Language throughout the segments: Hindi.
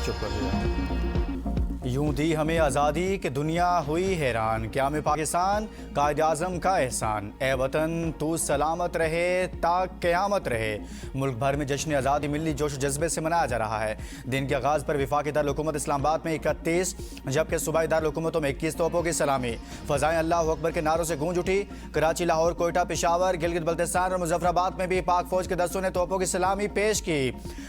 चुप कर दिया। यूं दी हमें आज़ादी कि दुनिया हुई हैरान, क्या में पाकिस्तान कायद आज़म का एहसान। ए वतन तू सलामत रहे ता क़यामत रहे। मुल्क भर में जश्न आज़ादी मिली जोश जज्बे से मनाया जा रहा है। दिन के आगाज़ पर वफाकी दारुल-हुकूमत इस्लामाबाद में 31 जबकि सूबाई दारुल-हुकूमतों में 21 तोपों की सलामी। फ़ज़ाएं अल्लाहु अकबर के नारों से गूंज उठी। कराची, लाहौर, कोयटा, पेशावर, गिलगित बल्तिस्तान और मुजफ्फराबाद में भी पाक फौज के दस्तों ने तोपों की सलामी पेश की।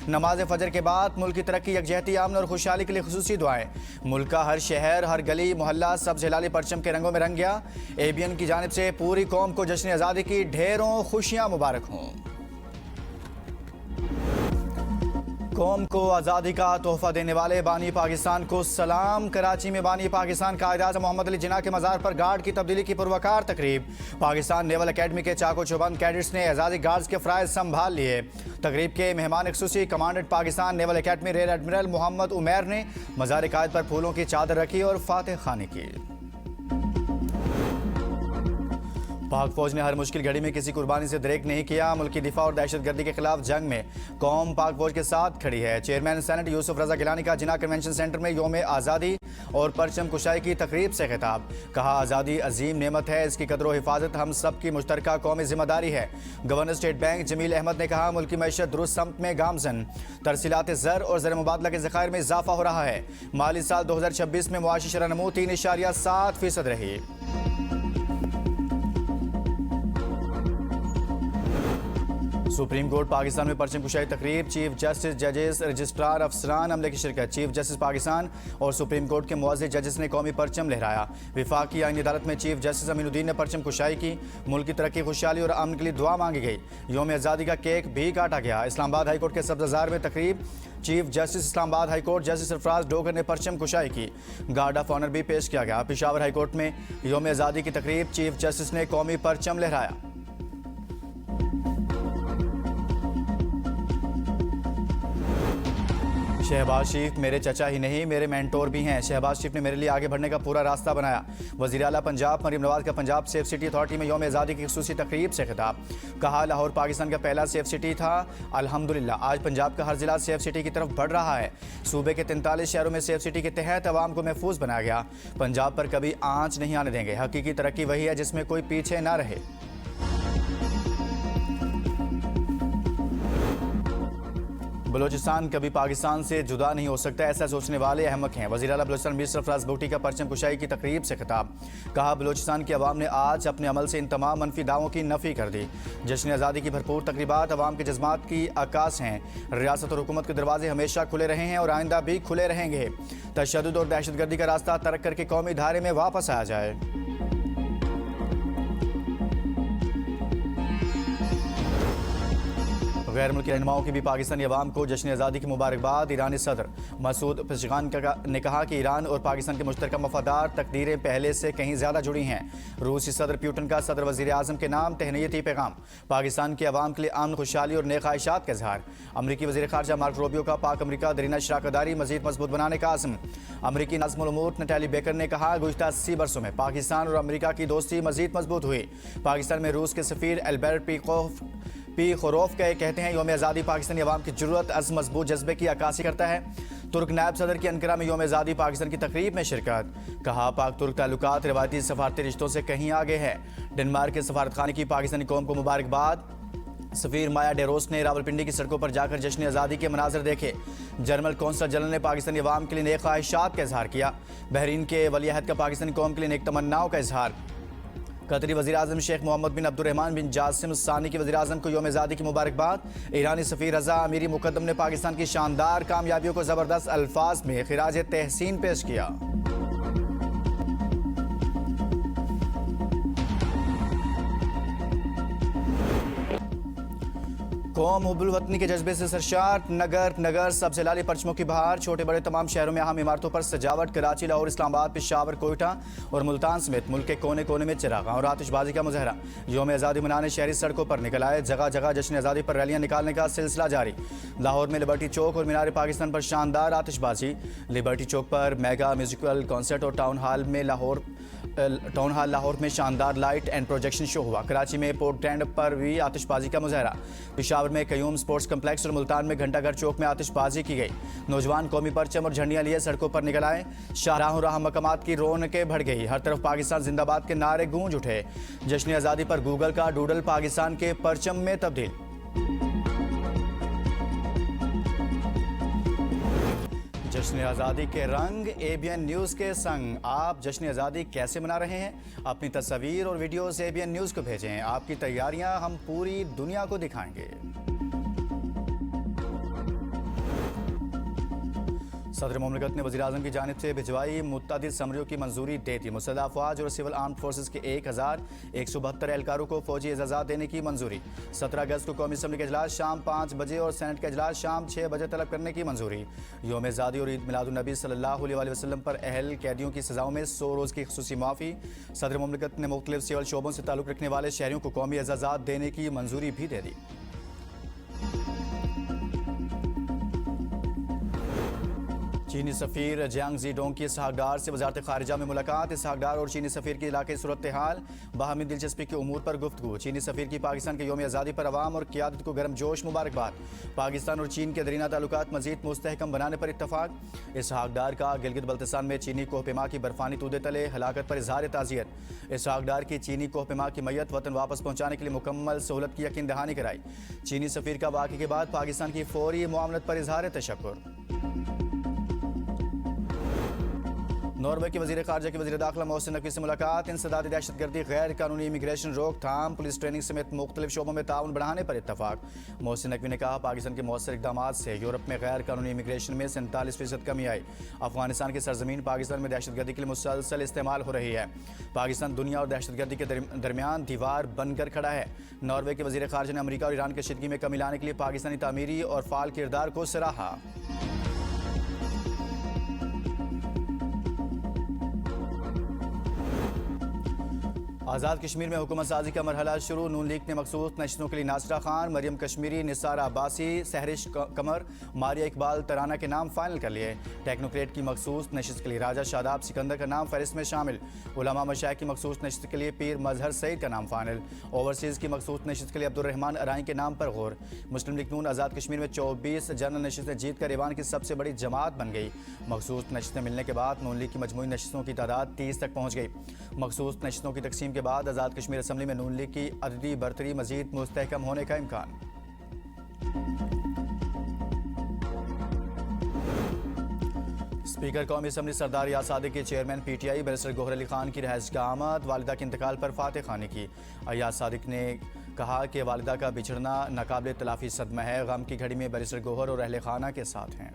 नमाज फजर के बाद मुल्क की तरक्की, यकजहती, अमन और खुशहाली के लिए खुसूसी दुआएं। मुल्क का हर शहर, हर गली मोहल्ला सब्ज़ हिलाली परचम के रंगों में रंग गया। ABN की जानिब से पूरी कौम को जश्न आज़ादी की ढेरों खुशियां मुबारक हों। कौम को आज़ादी का तोहफा देने वाले बानी पाकिस्तान को सलाम। कराची में बानी पाकिस्तान कायद-ए-आज़म मोहम्मद अली जिन्ना के मज़ार पर गार्ड की तब्दीली की पुरवकार तकरीब। पाकिस्तान नेवल अकेडमी के चाको चौबंद कैडेट्स ने आज़ादी गार्ड्स के फ़राइज़ संभाल लिए। तकरीब के मेहमान खुसूसी commandant Pakistan Naval Academy rear admiral Mohammad Umair ने मज़ार कायद पर फूलों की चादर रखी और फातह खानी की। पाक फौज ने हर मुश्किल घड़ी में किसी कुर्बानी से दरेक नहीं किया। मुल्क की दिफा और दहशतगर्दी के खिलाफ जंग में कौम पाक फौज के साथ खड़ी है। चेयरमैन सेनेट यूसुफ रजा गिलानी का जिन्ना कन्वेंशन सेंटर में योम आज़ादी और परचम कुशाई की तकरीब से खिताब। कहा, आज़ादी अजीम नेमत है, इसकी कदर और हिफाजत हम सब की मुश्तरका कौमी जिम्मेदारी है। Governor State Bank Jameel Ahmed ने कहा, मुल्क की मैशत दुरुस्त समत में गामजन। तरसीलात ज़र और ज़र मुबादला के ज़खायर में इजाफा हो रहा है। माली साल 2026 में मुआशी शरह नमू 3.7% रही। सुप्रीम कोर्ट पाकिस्तान में परचम कुशाई तकरीब। चीफ जस्टिस, जजेस, रजिस्ट्रार, अफसरान अमले की शिरकत। चीफ जस्टिस पाकिस्तान और सुप्रीम कोर्ट के मुअज़्ज़िज़ जजेस ने कौमी परचम लहराया। वफाकी आईनी अदालत में चीफ जस्टिस अमीनुद्दीन ने परचम कुशाई की। मुल्क की तरक्की, खुशहाली और अमन के लिए दुआ मांगी गई। योम आज़ादी का केक भी काटा गया। इस्लामाबाद हाईकोर्ट के सब्ज़ाजार में तकरीब। Chief justice Islamabad high court justice Sarfaraz Dogar ने परचम कुशाई की। गार्ड ऑफ ऑनर भी पेश किया गया। पेशावर हाईकोर्ट में योम आज़ादी की तकरीब। चीफ जस्टिस ने कौमी परचम लहराया। शहबाज शरीफ मेरे चचा ही नहीं, मेरे मेंटोर भी हैं। शहबाज शरीफ ने मेरे लिए आगे बढ़ने का पूरा रास्ता बनाया। वज़ीर आला पंजाब मरीम नवाज का पंजाब सेफ सिटी अथॉरिटी में योम आज़ादी की खुसूसी तकरीब से खिताब। कहा, लाहौर पाकिस्तान का पहला सेफ सिटी था। अल्हम्दुलिल्लाह आज पंजाब का हर जिला सेफ सिटी की तरफ बढ़ रहा है। सूबे के 43 शहरों में सेफ सिटी के तहत अवाम को महफूज बनाया गया। पंजाब पर कभी आँच नहीं आने देंगे। हकीकी तरक्की वही है जिसमें कोई पीछे ना रहे। बलोचिस्तान कभी पाकिस्तान से जुदा नहीं हो सकता, ऐसा सोचने वाले अहमक हैं। वज़ीर आला बलोचिस्तान मीर सरफराज भुट्टी का परचम कुशाई की तकरीब से खिताब। कहा, बलोचिस्तान की आवाम ने आज अपने अमल से इन तमाम मनफी दावों की नफ़ी कर दी। जश्न आज़ादी की भरपूर तकरीबात अवाम के जज्बात की अक्कास हैं। रियासत और हुकूमत के दरवाजे हमेशा खुले रहे हैं और आइंदा भी खुले रहेंगे। तशद्दुद और दहशतगर्दी का रास्ता तर्क करके कौमी धारे में वापस आया जाए। गैर मुल्की रहनुमाओं की भी पाकिस्तानी अवाम को जश्न आज़ादी की मुबारकबाद। ईरानी सदर मसूद पेज़ेश्कियान ने कहा कि ईरान और पाकिस्तान के मुश्तरका मफादार तकदीरें पहले से कहीं ज़्यादा जुड़ी हैं। रूसी सदर पुतिन का सदर वज़ीर आज़म के नाम तहनीती पैगाम। पाकिस्तान के अवाम के लिए अमन, खुशहाली और नेक ख्वाहिशात का इजहार। अमरीकी वज़ीर ख़ारजा मार्को रूबियो का पाक अमरीका दरीना शराकतदारी मज़ीद मजबूत बनाने का आज़म। अमरीकी नाज़िमुल उमूर नटाली बेकर ने कहा, गुज़िश्ता 80 बरसों में पाकिस्तान और अमरीका की दोस्ती मज़ीद मजबूत हुई। पाकिस्तान में रूस के सफ़ीर एल्बर्ट पी खोरोफ कहते हैं, योम आज़ादी पाकिस्तानी अवाम की जरूरत अज़्म मजबूत जज्बे की अक्कासी करता है। तुर्क नायब सदर की अंकारा में योम आज़ादी पाकिस्तान की तकरीब में शिरकत। कहा, पाक तुर्क ताल्लुकात रिवायती सफारती रिश्तों से कहीं आगे है। डेनमार्क के सफारतखाने की पाकिस्तानी कौम को मुबारकबाद। सफ़ीर माया डेरोस ने रावलपिंडी की सड़कों पर जाकर जश्न आज़ादी के मनाजर देखे। जनरल कौंसल जनरल ने पाकिस्तानी अवाम के लिए नेक ख्वाहिशात का इजहार किया। बहरीन के वलीअहद का पाकिस्तानी कौम के लिए नेक तमन्नाओं का इजहार। कतरी वज़ीर आज़म शेख मोहम्मद बिन अब्दुर्रहमान बिन जासिम सानी की वज़ीर आज़म को योम आज़ादी की मुबारकबाद। ईरानी सफ़ीर रज़ा अमीरी मुक़द्दम ने पाकिस्तान की शानदार कामयाबियों को ज़बरदस्त अल्फाज में खिराज तहसीन पेश किया। कौम हुब्बुल वतनी के जज्बे से सरशार नगर नगर सबसे लाली परचमों की बहार। छोटे बड़े तमाम शहरों में अहम इमारतों पर सजावट। कराची, लाहौर, इस्लामाबाद, पेशावर, कोयटा और मुल्तान समेत मुल्क के कोने कोने में चिरागा और आतिशबाजी का मुजहरा। योम आज़ादी मनाने शहरी सड़कों पर निकल आए। जगह जगह जश्न आज़ादी पर रैलियां निकालने का सिलसिला जारी। लाहौर में लिबर्टी चौक और मीनार पाकिस्तान पर शानदार आतिशबाजी। लिबर्टी चौक पर मेगा म्यूजिकल कॉन्सर्ट और टाउन हॉल लाहौर में शानदार लाइट एंड प्रोजेक्शन शो हुआ। कराची में पोर्ट ट्रेंड पर भी आतिशबाजी का मुजहरा। पेशावर पेशावर में कयूम स्पोर्ट्स कम्प्लेक्स और मुल्तान में घंटाघर चौक में आतिशबाजी की गई। नौजवान कौमी परचम और झंडियां लिए सड़कों पर निकल आए। शाहराहों राह मकामात की रौनकें बढ़ गई। हर तरफ पाकिस्तान जिंदाबाद के नारे गूंज उठे। जश्न आज़ादी पर गूगल का डूडल पाकिस्तान के परचम में तब्दील। जश्न आज़ादी के रंग एबीएन न्यूज़ के संग। आप जश्न आज़ादी कैसे मना रहे हैं? अपनी तस्वीर और वीडियोस एबीएन न्यूज़ को भेजें। आपकी तैयारियां हम पूरी दुनिया को दिखाएंगे। सदर मुमलिकत ने वज़ीर-ए-आज़म की जानिब से भिजवाई मुतअद्दिद समरियों की मंजूरी दे दी। मुसल्लह अफ़वाज और सिविल आर्म्ड फोर्सेस के 1172 एहलकारों को फौजी एजाज़ात देने की मंजूरी। 17 अगस्त को कौमी असम्बली का इजलास शाम 5 बजे और सेनेट का इजलास शाम 6 बजे तलब करने की मंजूरी। यौम आज़ादी और ईद मिलादुन्नबी सल्लल्लाहु अलैहि वसल्लम पर अहल कैदियों की सज़ाओं में 100 रोज़ की ख़ुसूसी माफ़ी। सदर मुमलिकत ने मुख्तलिफ सिविल शोबों से ताल्लुक़ रखने वाले शहरियों को कौमी एजाज़ात देने की मंजूरी भी दे दी। चीनी सफ़ीर जियांग ज़ीडोंग की इसहाक़डार से वज़ारत ख़ारिजा में मुलाकात। इसहाक़डार और चीनी सफ़ीर की इलाक़ाई सूरत हाल, बाहमी दिलचस्पी के उमूर पर गुफ्तगू। चीनी सफ़ीर की पाकिस्तान के यौम आज़ादी पर अवाम और क़यादत को गर्मजोश मुबारकबाद। पाकिस्तान और चीन के दरीना ताल्लुकात मज़ीद मुस्तहकम बनाने पर इत्तफ़ाक़। इसहाक़डार का गिलगित बल्तिस्तान में चीनी कोहपेमा की बर्फ़ानी तूदे तले हलाकत पर इज़हार ताज़ियत। इसहाक़डार की चीनी कोहपेमा की मैयत वतन वापस पहुँचाने के लिए मुकम्मल सहूलत की यकीन दहानी कराई। चीनी सफ़ीर का वाक़े के बाद पाकिस्तान की फ़ौरी मुआवनत पर इज़हार तशक्कुर। नॉर्वे के वज़ीर ख़ारिजा के वज़ीर दाखिला मोहसिन नकवी से मुलाकात। इंसदादी दहशतगर्दी, गैर कानूनी इमिग्रेशन रोकथाम, पुलिस ट्रेनिंग समेत मुख्तलिफ शोबों में ताउन बढ़ाने पर इत्तफ़ाक़। मोहसिन नकवी ने कहा, पाकिस्तान के मौसर इक़दामात से यूरोप में गैर कानूनी इमिग्रेशन में 47% कमी आई। अफगानिस्तान की सरजमीन पाकिस्तान में दहशतगर्दी के लिए मुसलसल इस्तेमाल हो रही है। पाकिस्तान दुनिया और दहशतगर्दी के दरमियान दीवार बनकर खड़ा है। नॉर्वे के वज़ीर ख़ारिजा ने अमेरिका और ईरान की कशीदगी में कमी लाने के लिए पाकिस्तानी तामीरी और फ़ाल किरदार को सराहा। आज़ाद कश्मीर में हुकूमत साजी का मरहला शुरू। नून लीग ने मखसूस नशस्तों के लिए नासिरा खान, मरियम कश्मीरी, निसार अब्बासी, सहरिश कमर, मारिया इकबाल तराना के नाम फाइनल कर लिए। टेक्नोक्रेट की मखसूस नशस्त के लिए राजा शादाब सिकंदर का नाम फहरिस्त में शामिल। उलमा मशाइख की मखसूस नशस्त के लिए पीर मजहर सईद का नाम फाइनल। ओवरसीज़ की मखसूस नशस्त के लिए अब्दुर्रहमान अराई के नाम पर गौर। मुस्लिम लीग नून आज़ाद कश्मीर में 24 जनरल नशस्तें जीत कर ईवान की सबसे बड़ी जमात बन गई। मखसूस नशस्तें मिलने के बाद नून लीग की मजमूई नशस्तों की तादाद 30 तक पहुँच गई। मखसूस नशस्तों की तकसीम के बाद आज़ाद कश्मीर असम्बली में नून लीग की अददी बरतरी मजीद मुस्तहकम होने का इम्कान। स्पीकर कौमी असम्बली सरदार याद सादिक के chairman PTI barrister Gohar Ali Khan की रिहाइश का आमद। वालिदा के इंतकाल पर फातह खानी की। याद सादिक ने कहा कि वालिदा का बिछड़ना नाकाबिल तलाफी सदमा है। गम की घड़ी में बैरिस्टर गौहर और अहले खाना के साथ हैं।